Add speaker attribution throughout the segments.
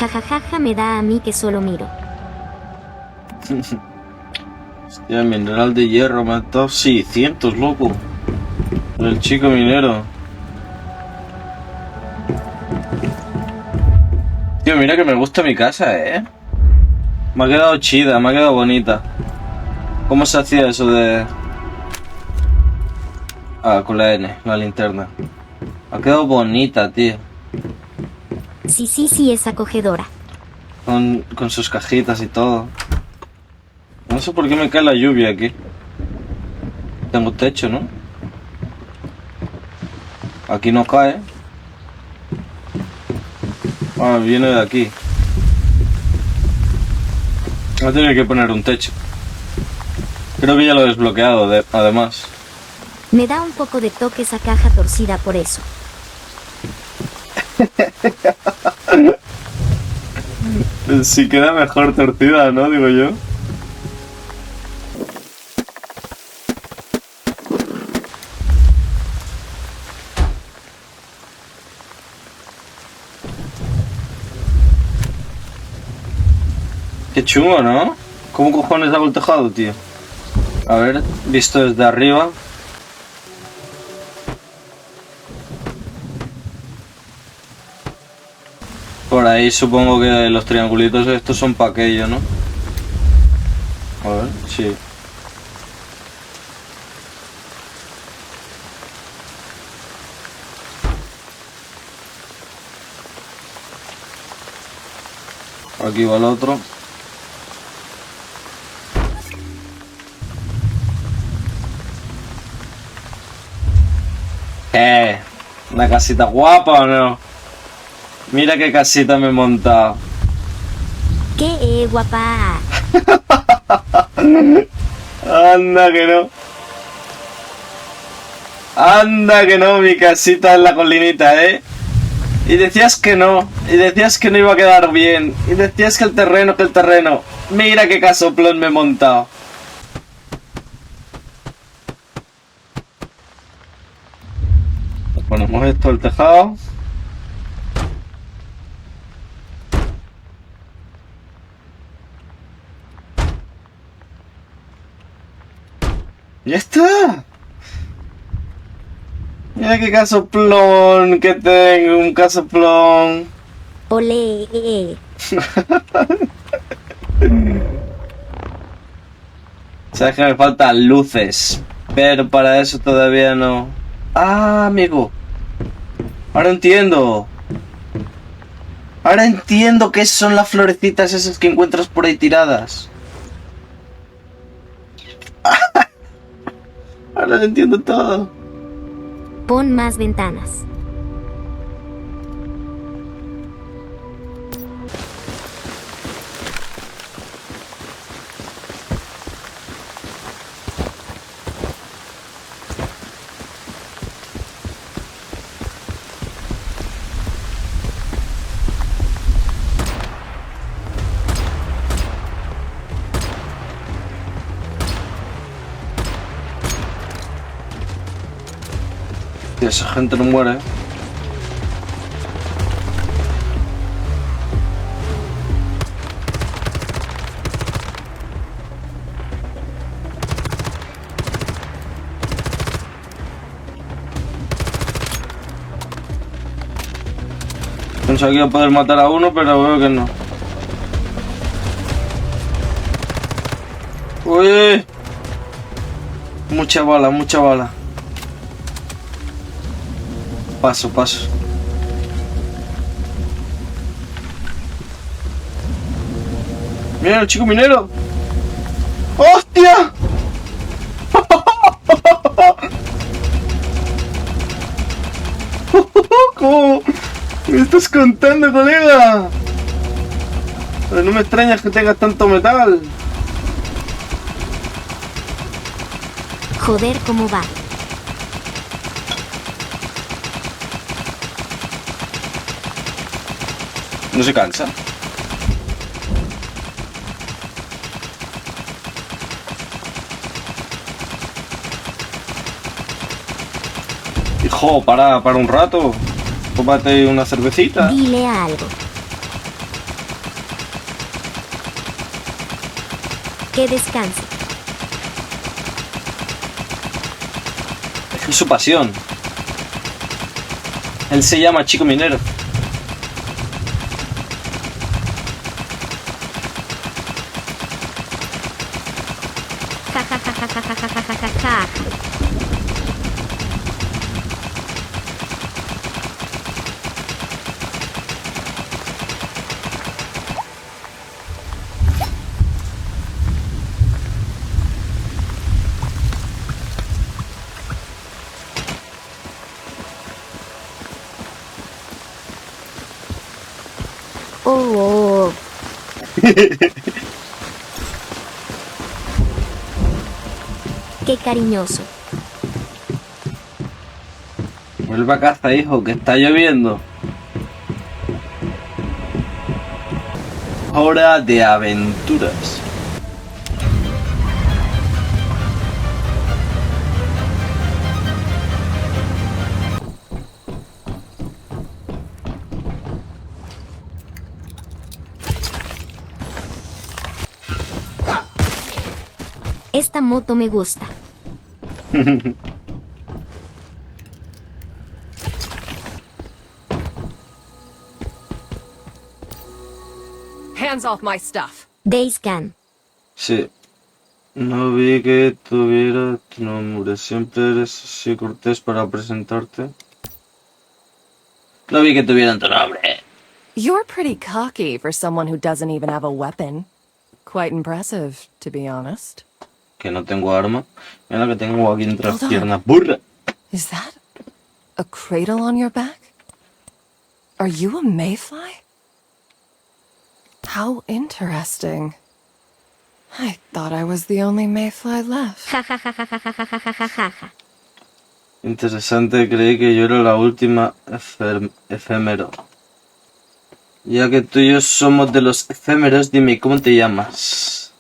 Speaker 1: Jajajaja, me da a mí que solo miro.
Speaker 2: Hostia, mineral de hierro, me ha dado 600, loco. El chico minero. Tío, mira que me gusta mi casa, Me ha quedado chida, me ha quedado bonita. ¿Cómo se hacía eso de...? Ah, con la N, la linterna. Ha quedado bonita, tío.
Speaker 1: Sí, es acogedora.
Speaker 2: Con sus cajitas y todo. No sé por qué me cae la lluvia aquí. Tengo techo, ¿no? Aquí no cae. Ah, viene de aquí. Voy a tener que poner un techo. Creo que ya lo he desbloqueado, además.
Speaker 1: Me da un poco de toque esa caja torcida por eso.
Speaker 2: Sí queda mejor torcida, ¿no? Digo yo. Qué chungo, ¿no? ¿Cómo cojones hago el tejado, tío? A ver, visto desde arriba. Por ahí supongo que los triangulitos estos son para aquello, ¿no? A ver, sí. Aquí va el otro. ¿Una casita guapa o no? Mira qué casita me he montado.
Speaker 1: ¡Qué guapa!
Speaker 2: Anda que no. Anda que no, mi casita en la colinita, ¿eh? Y decías que no. Y decías que no iba a quedar bien. Y decías que el terreno. Mira qué casoplón me he montado. Ponemos esto al tejado. ¡Ya está! Mira qué casoplón que tengo, un casoplón.
Speaker 1: Olé.
Speaker 2: Sabes que me faltan luces, pero para eso todavía no. Ah, amigo. Ahora entiendo. Ahora entiendo qué son las florecitas esas que encuentras por ahí tiradas. Ahora lo entiendo todo.
Speaker 1: Pon más ventanas.
Speaker 2: Tío, esa gente no muere. Pensaba que iba a poder matar a uno, pero veo que no. Uy. Mucha bala, mucha bala. Paso. Mira el chico minero. ¡Hostia! ¿Cómo? ¿Qué me estás contando, colega? Pero no me extrañas que tengas tanto metal.
Speaker 1: Joder, ¿cómo va?
Speaker 2: No se cansa. Hijo, para un rato. Tómate una cervecita.
Speaker 1: Dile algo. Que descanse.
Speaker 2: Es su pasión. Él se llama Chico Minero.
Speaker 1: Ja ja ja ja ja ja ja ja ja ja ja. Oh, oh, oh. Qué cariñoso.
Speaker 2: Vuelve a casa, hijo, que está lloviendo. Hora de aventuras.
Speaker 1: Esta moto me gusta.
Speaker 3: Hands off my stuff.
Speaker 1: Days Gone.
Speaker 2: Sí. No vi que tuviera tu nombre. Siempre eres así cortés para presentarte. No vi que tuvieran tu nombre.
Speaker 3: You're pretty cocky for someone who doesn't even have a weapon. Quite impressive, to be honest.
Speaker 2: Que no tengo arma. Mira lo que tengo aquí entre las
Speaker 3: Hold on.
Speaker 2: piernas. ¡Burra!
Speaker 3: Is that a cradle on your back? Are you a mayfly? How interesting. I thought I was the only mayfly left.
Speaker 1: Ja ja ja ja ja ja ja ja ja ja ja ja.
Speaker 2: Interesante, creí que yo era la última efémero. Ya que tú y yo somos de los efémeros, dime, ¿cómo te llamas?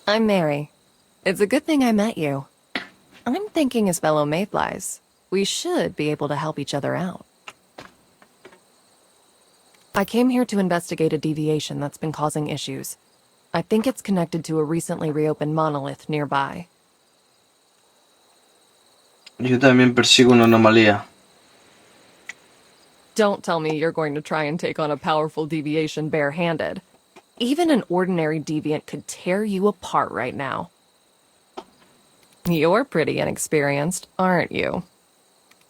Speaker 3: I'm Mary. It's a good thing I met you. I'm thinking as fellow mayflies, we should be able to help each other out. I came here to investigate a deviation that's been causing issues. I think it's connected to a recently reopened monolith nearby.
Speaker 2: Yo también persigo una anomalía.
Speaker 3: Don't tell me you're going to try and take on a powerful deviation barehanded. Even an ordinary deviant could tear you apart right now. You're pretty inexperienced, aren't you?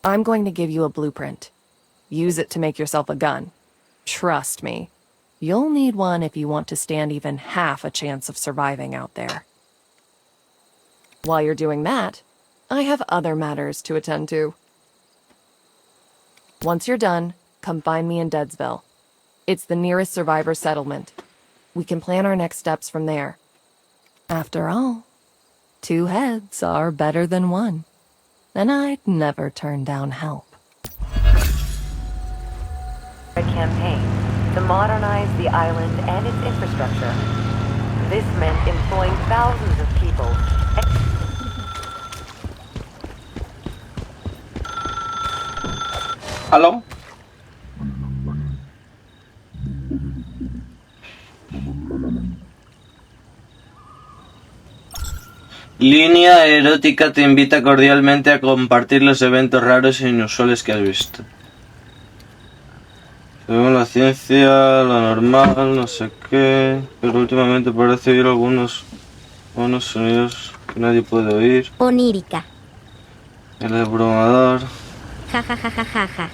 Speaker 3: I'm going to give you a blueprint. Use it to make yourself a gun. Trust me, you'll need one if you want to stand even half a chance of surviving out there. While you're doing that, I have other matters to attend to. Once you're done, come find me in Deadsville. It's the nearest survivor settlement. We can plan our next steps from there. After all, 2 heads are better than 1. And I'd never turn down help.
Speaker 4: A campaign to modernize the island and its infrastructure. This meant employing thousands of people.
Speaker 2: ¿Aló? Línea erótica te invita cordialmente a compartir los eventos raros e inusuales que has visto. Según la ciencia, lo normal, no sé qué, pero últimamente parece oír algunos sonidos que nadie puede oír.
Speaker 1: Onírica.
Speaker 2: El abrumador.
Speaker 1: Ja ja ja ja ja ja.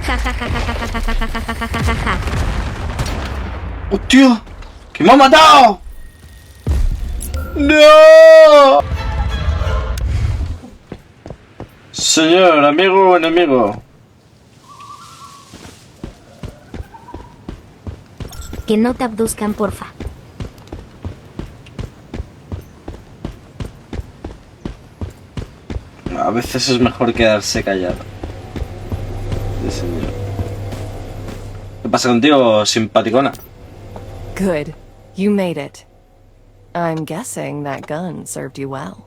Speaker 1: Ja ja ja ja ja ja ja ja ja ja ja ja ja ja.
Speaker 2: ¡Hostia! ¡Que me ha matado! ¡No! Señor, amigo o enemigo.
Speaker 1: Que no te abduzcan, porfa.
Speaker 2: A veces es mejor quedarse callado. Sí, señor. ¿Qué pasa contigo, simpaticona?
Speaker 3: Good. You made it. I'm guessing that gun served you well.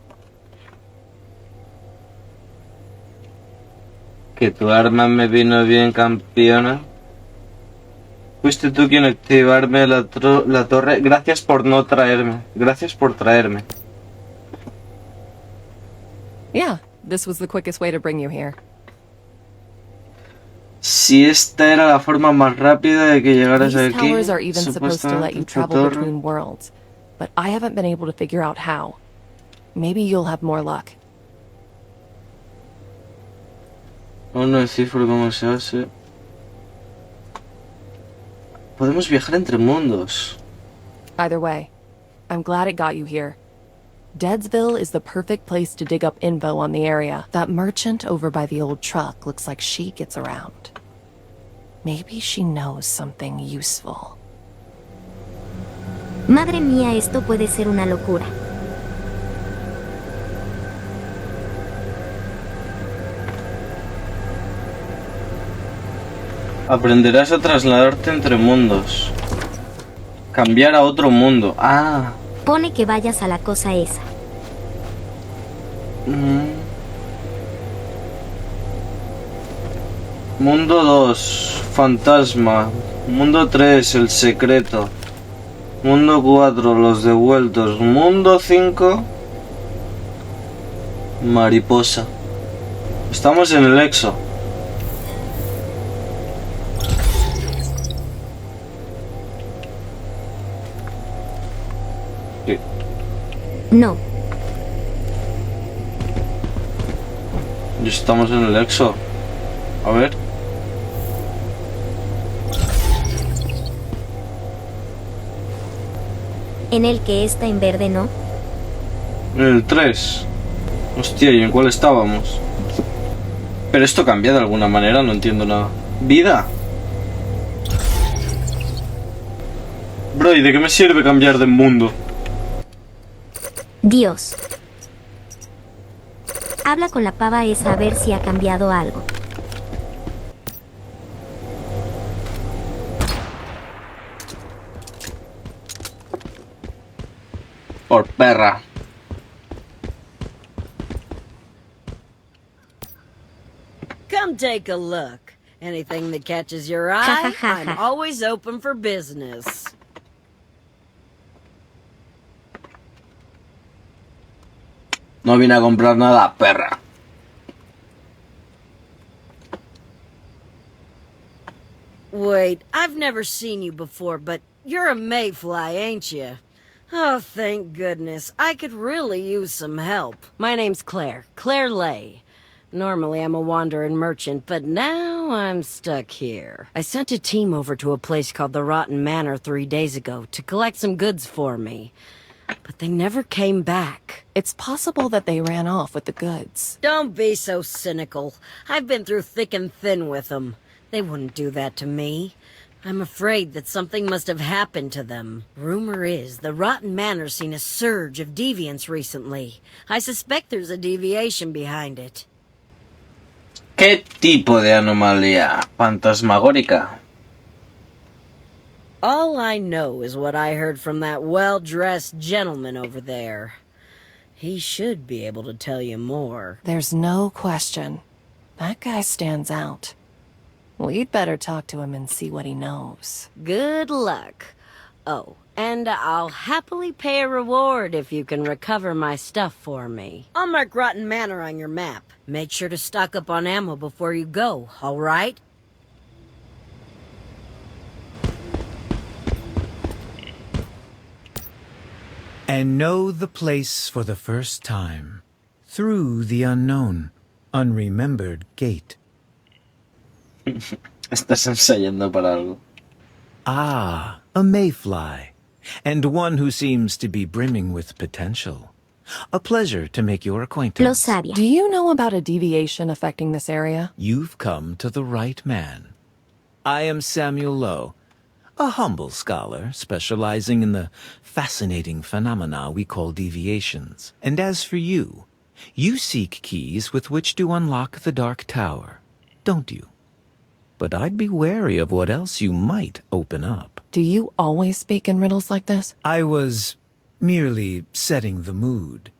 Speaker 2: Que tu arma me vino bien, campeona. Fuiste tú quien activarme la torre. Gracias por no traerme. Gracias por traerme.
Speaker 3: Yeah, this was the quickest way to bring you here.
Speaker 2: Si esta era la forma más rápida de que llegaras
Speaker 3: These
Speaker 2: aquí,
Speaker 3: towers are even supposed to let you
Speaker 2: supuestamente esta
Speaker 3: travel
Speaker 2: torre.
Speaker 3: between worlds, but I haven't been able to figure out how. Maybe you'll have more luck.
Speaker 2: Aún no descifro cómo se hace. Podemos viajar entre mundos.
Speaker 3: Either way, I'm glad it got you here. Deadsville is the perfect place to dig up info on the area. That merchant over by the old truck looks like she gets around. Maybe she knows something useful.
Speaker 1: Madre mía, esto puede ser una locura.
Speaker 2: Aprenderás a trasladarte entre mundos. Cambiar a otro mundo. Ah.
Speaker 1: Pone que vayas a la cosa esa.
Speaker 2: Mundo 2, fantasma. Mundo 3, el secreto. Mundo 4, los devueltos. Mundo 5, mariposa. Estamos en el Exo. Sí.
Speaker 1: No,
Speaker 2: Y estamos en el Exo. A ver.
Speaker 1: en el que está en verde, ¿no?
Speaker 2: En el 3. Hostia, ¿y en cuál estábamos? Pero esto cambia de alguna manera, no entiendo nada. ¡Vida! Bro, ¿y de qué me sirve cambiar de mundo?
Speaker 1: Dios. Habla con la pava esa a ver si ha cambiado algo.
Speaker 2: Por perra.
Speaker 5: Come take a look. Anything that catches your eye, I'm always open for business.
Speaker 2: No vine a comprar nada, perra.
Speaker 5: Wait, I've never seen you before, but you're a mayfly, ain't you? Oh, thank goodness. I could really use some help. My name's Claire. Claire Lay. Normally I'm a wandering merchant, but now I'm stuck here. I sent a team over to a place called the Rotten Manor 3 days ago to collect some goods for me. But they never came back.
Speaker 3: It's possible that they ran off with the goods.
Speaker 5: Don't be so cynical. I've been through thick and thin with them. They wouldn't do that to me. I'm afraid that something must have happened to them. Rumor is the Rotten Manor's seen a surge of deviance recently. I suspect there's a deviation behind it.
Speaker 2: ¿Qué tipo de anomalía fantasmagórica?
Speaker 5: All I know is what I heard from that well-dressed gentleman over there. He should be able to tell you more.
Speaker 3: There's no question. That guy stands out. We'd better talk to him and see what he knows.
Speaker 5: Good luck. Oh, and I'll happily pay a reward if you can recover my stuff for me. I'll mark Rotten Manor on your map. Make sure to stock up on ammo before you go, all right?
Speaker 6: And know the place for the first time, through the unknown, unremembered gate.
Speaker 2: Estás ensayando para algo.
Speaker 6: Ah, a mayfly, and one who seems to be brimming with potential. A pleasure to make your
Speaker 1: Lo
Speaker 6: acquaintance.
Speaker 1: sabia.
Speaker 3: Do you know about a deviation affecting this area?
Speaker 6: You've come to the right man. I am Samuel Lowe, a humble scholar specializing in the fascinating phenomena we call deviations. And as for you, you seek keys with which to unlock the Dark Tower, don't you? but I'd be wary of what else you might open up.
Speaker 3: Do you always speak in riddles like this?
Speaker 6: I was merely setting the mood.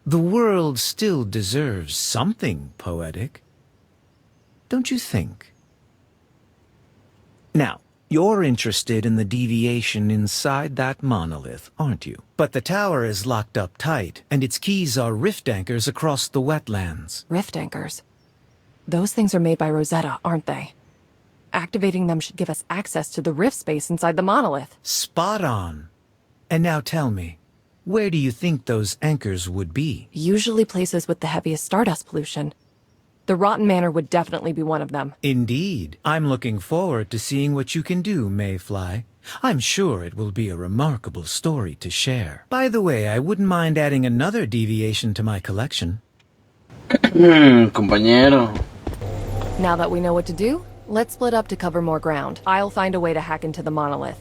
Speaker 6: The world still deserves something poetic. Don't you think? Now, you're interested in the deviation inside that monolith, aren't you? But the tower is locked up tight, and its keys are rift anchors across the wetlands.
Speaker 3: Rift anchors. Those things are made by Rosetta, aren't they? Activating them should give us access to the rift space inside the monolith.
Speaker 6: Spot on. And now tell me, where do you think those anchors would be?
Speaker 3: Usually places with the heaviest stardust pollution. The Rotten Manor would definitely be one of them.
Speaker 6: Indeed. I'm looking forward to seeing what you can do, Mayfly. I'm sure it will be a remarkable story to share. By the way, I wouldn't mind adding another deviation to my collection.
Speaker 2: Compañero.
Speaker 3: Now that we know what to do, let's split up to cover more ground. I'll find a way to hack into the monolith.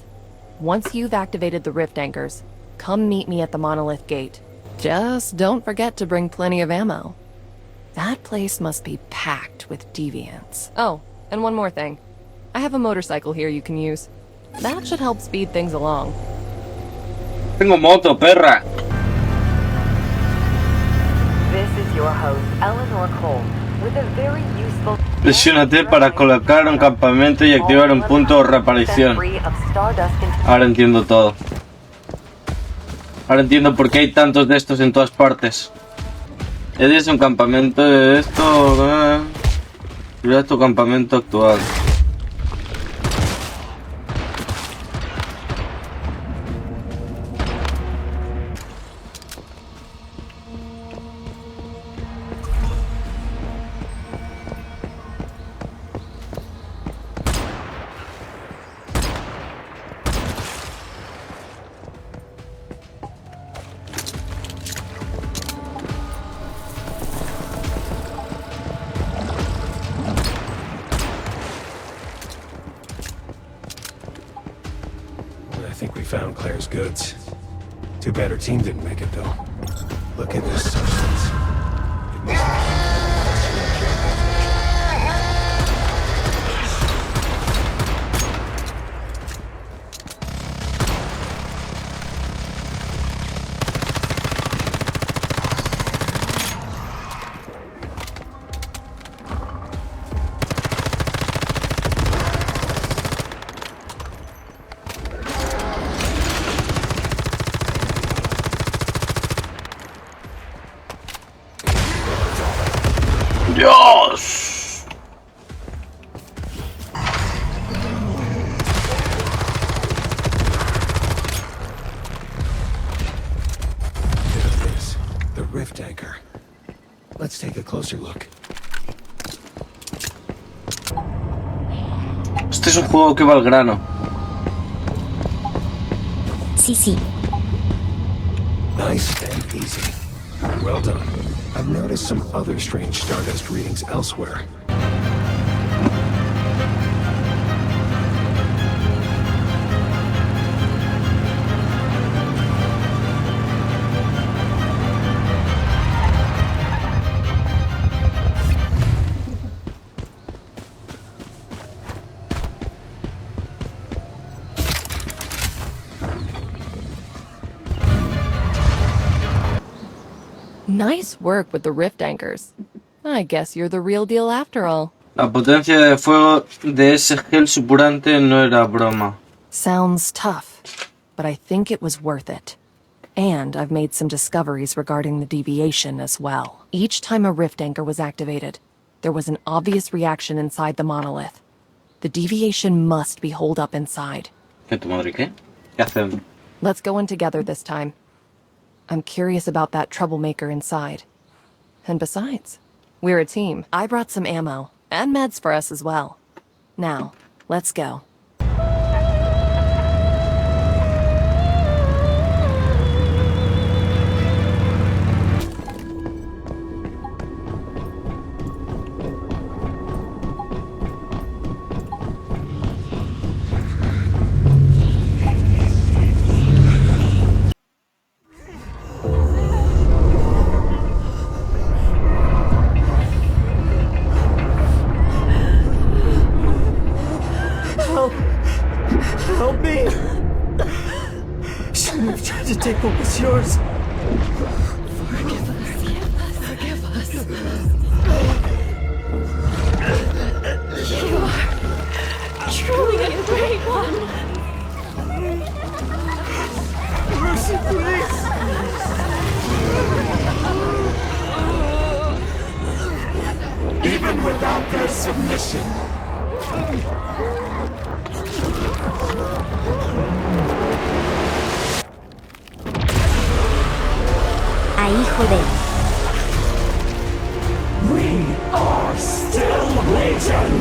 Speaker 3: Once you've activated the rift anchors, come meet me at the monolith gate. Just don't forget to bring plenty of ammo. That place must be packed with deviants. Oh, and one more thing. I have a motorcycle here you can use. That should help speed things along.
Speaker 2: Tengo moto, perra.
Speaker 4: This is your host, Eleanor Cole, with a very useful...
Speaker 2: Presiónate para colocar un campamento y activar un punto de reaparición. Ahora entiendo todo. Ahora entiendo por qué hay tantos de estos en todas partes. Es un campamento de esto. Mira tu campamento actual.
Speaker 7: I think we found Claire's goods. Too bad her team didn't make it, though. Look at this substance. It must
Speaker 2: ¡Dios!
Speaker 7: Look at this. The rift anchor. Let's take a closer look.
Speaker 2: Este es un juego que va al grano.
Speaker 1: Sí, sí.
Speaker 7: Nice and easy. Well done. I've noticed some other strange Stardust readings elsewhere.
Speaker 3: Nice work with the rift anchors. I guess you're the real deal after all.
Speaker 2: La potencia de fuego de ese gel supurante no era broma.
Speaker 3: Sounds tough, but I think it was worth it. And I've made some discoveries regarding the deviation as well. Each time a rift anchor was activated, there was an obvious reaction inside the monolith. The deviation must be holed up inside.
Speaker 2: ¿Qué tu madre qué? ¿Qué hacen?
Speaker 3: Let's go in together this time. I'm curious about that troublemaker inside. And besides, we're a team. I brought some ammo, and meds for us as well. Now, let's go.
Speaker 8: Help me! Shouldn't have tried to take what was yours.
Speaker 3: Forgive us. You are truly a great one.
Speaker 8: Mercy, please! Even without their submission.
Speaker 1: A hijo de...
Speaker 8: We are still Legion!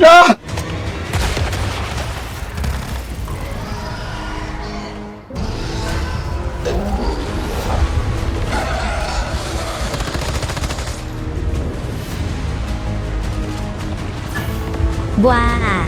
Speaker 2: ¡Ah!
Speaker 1: Buah.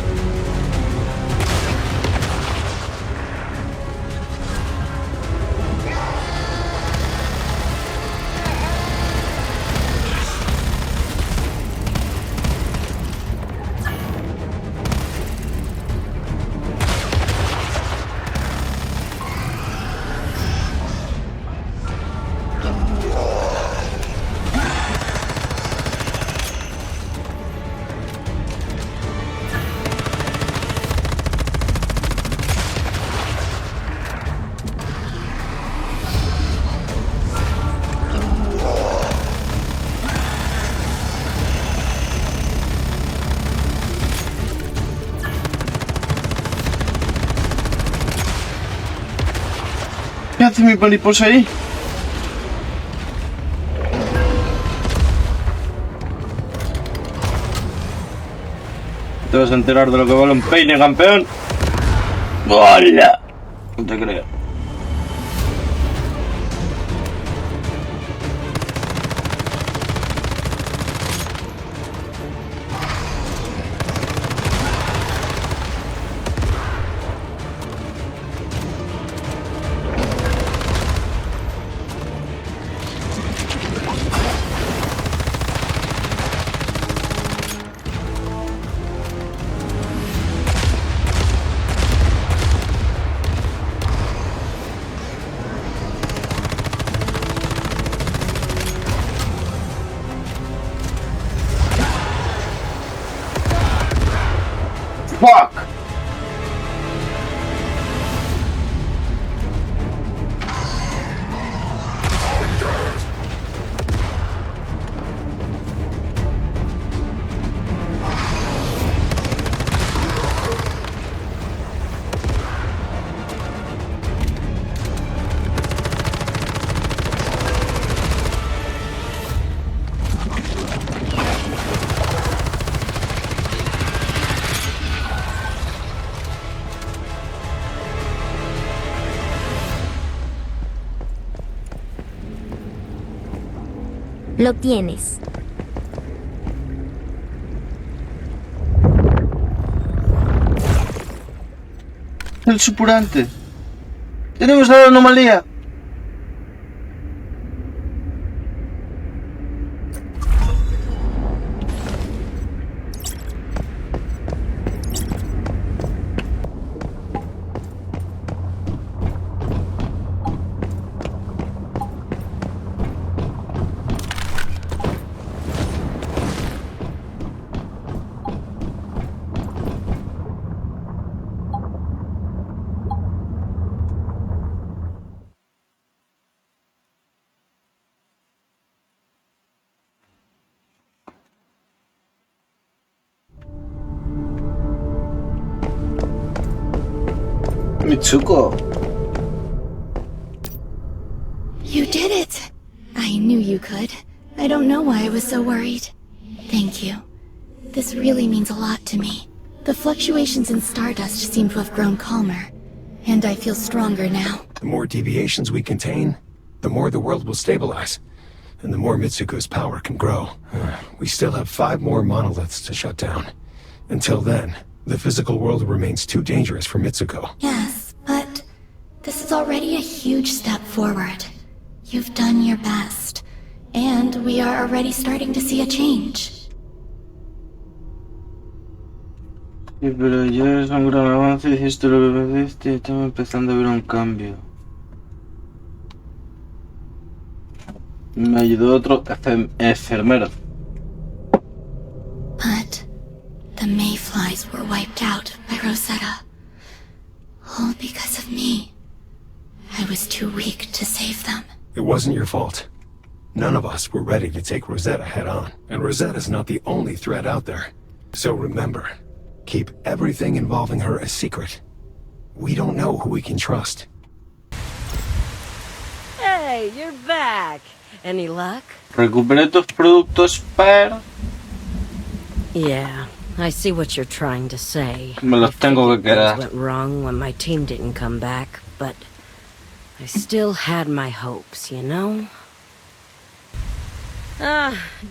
Speaker 2: ¿Qué hace mi mariposa ahí? Te vas a enterar de lo que vale un peine, campeón. ¡Hola! No te creo.
Speaker 1: Lo tienes.
Speaker 2: El supurante. Tenemos la anomalía. Mitsuko.
Speaker 9: You did it! I knew you could. I don't know why I was so worried. Thank you. This really means a lot to me. The fluctuations in Stardust seem to have grown calmer, and I feel stronger now.
Speaker 7: The more deviations we contain, the more the world will stabilize, and the more Mitsuko's power can grow. We still have 5 more monoliths to shut down. Until then, the physical world remains too dangerous for Mitsuko.
Speaker 9: Yes, but this is already a huge step forward. You've done your best, and we are already starting to see a change.
Speaker 2: Sí, pero ya es un gran avance, hiciste lo que pediste y estamos empezando a ver un cambio. Me ayudó otro enfermero.
Speaker 9: But the Mayflies were wiped out by Rosetta. All because of me. I was too weak to save them.
Speaker 7: It wasn't your fault. None of us were ready to take Rosetta head on, and Rosetta's not the only threat out there. So remember, keep everything involving her a secret. We don't know who we can trust.
Speaker 5: Hey, you're back. Any luck?
Speaker 2: Recuperé tus productos, pero
Speaker 5: Yeah, I see what you're trying to say.
Speaker 2: me los tengo que
Speaker 5: Things
Speaker 2: quedar.
Speaker 5: went wrong when my team didn't come back, but I still had my hopes, you know?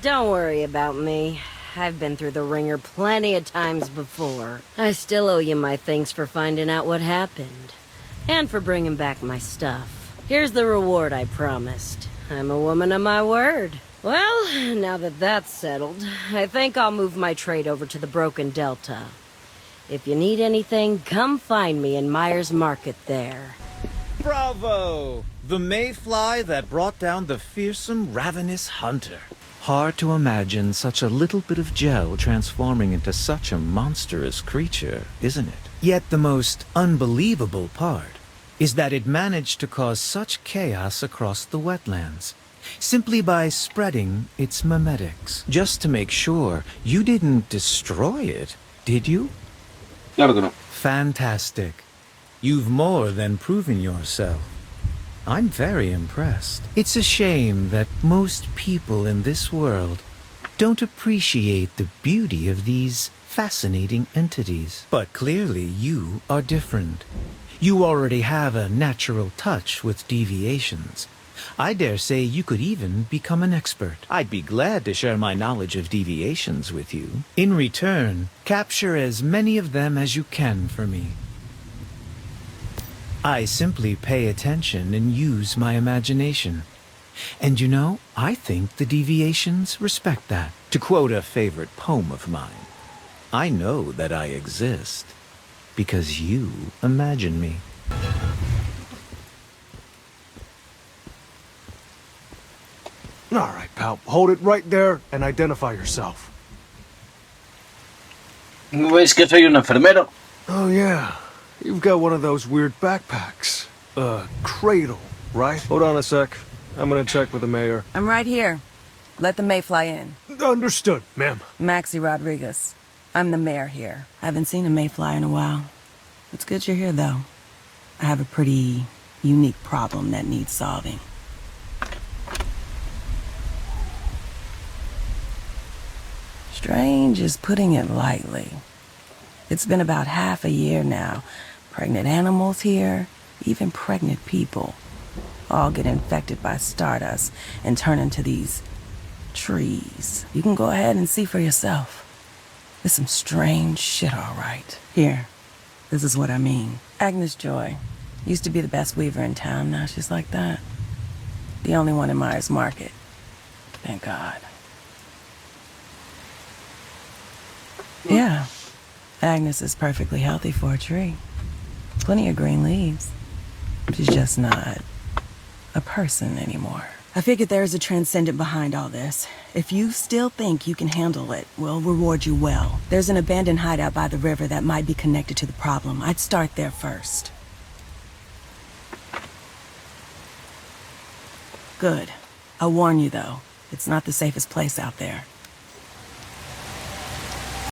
Speaker 5: Don't worry about me. I've been through the ringer plenty of times before. I still owe you my thanks for finding out what happened. And for bringing back my stuff. Here's the reward I promised. I'm a woman of my word. Well, now that that's settled, I think I'll move my trade over to the Broken Delta. If you need anything, come find me in Myers Market there.
Speaker 6: Bravo! The mayfly that brought down the fearsome, ravenous hunter. Hard to imagine such a little bit of gel transforming into such a monstrous creature, isn't it? Yet the most unbelievable part is that it managed to cause such chaos across the wetlands, simply by spreading its memetics. Just to make sure, you didn't destroy it, did you?
Speaker 2: Claro que no.
Speaker 6: Fantastic. You've more than proven yourself. I'm very impressed. It's a shame that most people in this world don't appreciate the beauty of these fascinating entities. But clearly you are different. You already have a natural touch with deviations. I dare say you could even become an expert. I'd be glad to share my knowledge of deviations with you. In return, capture as many of them as you can for me. I simply pay attention and use my imagination. And you know, I think the deviations respect that. To quote a favorite poem of mine, I know that I exist because you imagine me.
Speaker 10: All right, pal. Hold it right there and identify yourself.
Speaker 2: ¿No veis que soy un enfermero?
Speaker 10: Oh, yeah. You've got one of those weird backpacks. Cradle, right? Hold on a sec. I'm gonna check with the mayor.
Speaker 11: I'm right here. Let the Mayfly in.
Speaker 10: Understood, ma'am.
Speaker 11: Maxie Rodriguez. I'm the mayor here. I haven't seen a Mayfly in a while. It's good you're here, though. I have a pretty unique problem that needs solving. Strange is putting it lightly. It's been about half a year now. Pregnant animals here, even pregnant people, all get infected by Stardust and turn into these trees. You can go ahead and see for yourself. There's some strange shit, all right. Here, this is what I mean. Agnes Joy used to be the best weaver in town. Now she's like that. The only one in Myers Market. Thank God. Yeah, Agnes is perfectly healthy for a tree. Plenty of green leaves. She's just not a person anymore. I figured there is a transcendent behind all this. If you still think you can handle it, we'll reward you well. There's an abandoned hideout by the river that might be connected to the problem. I'd start there first. Good. I'll warn you, though. It's not the safest place out there.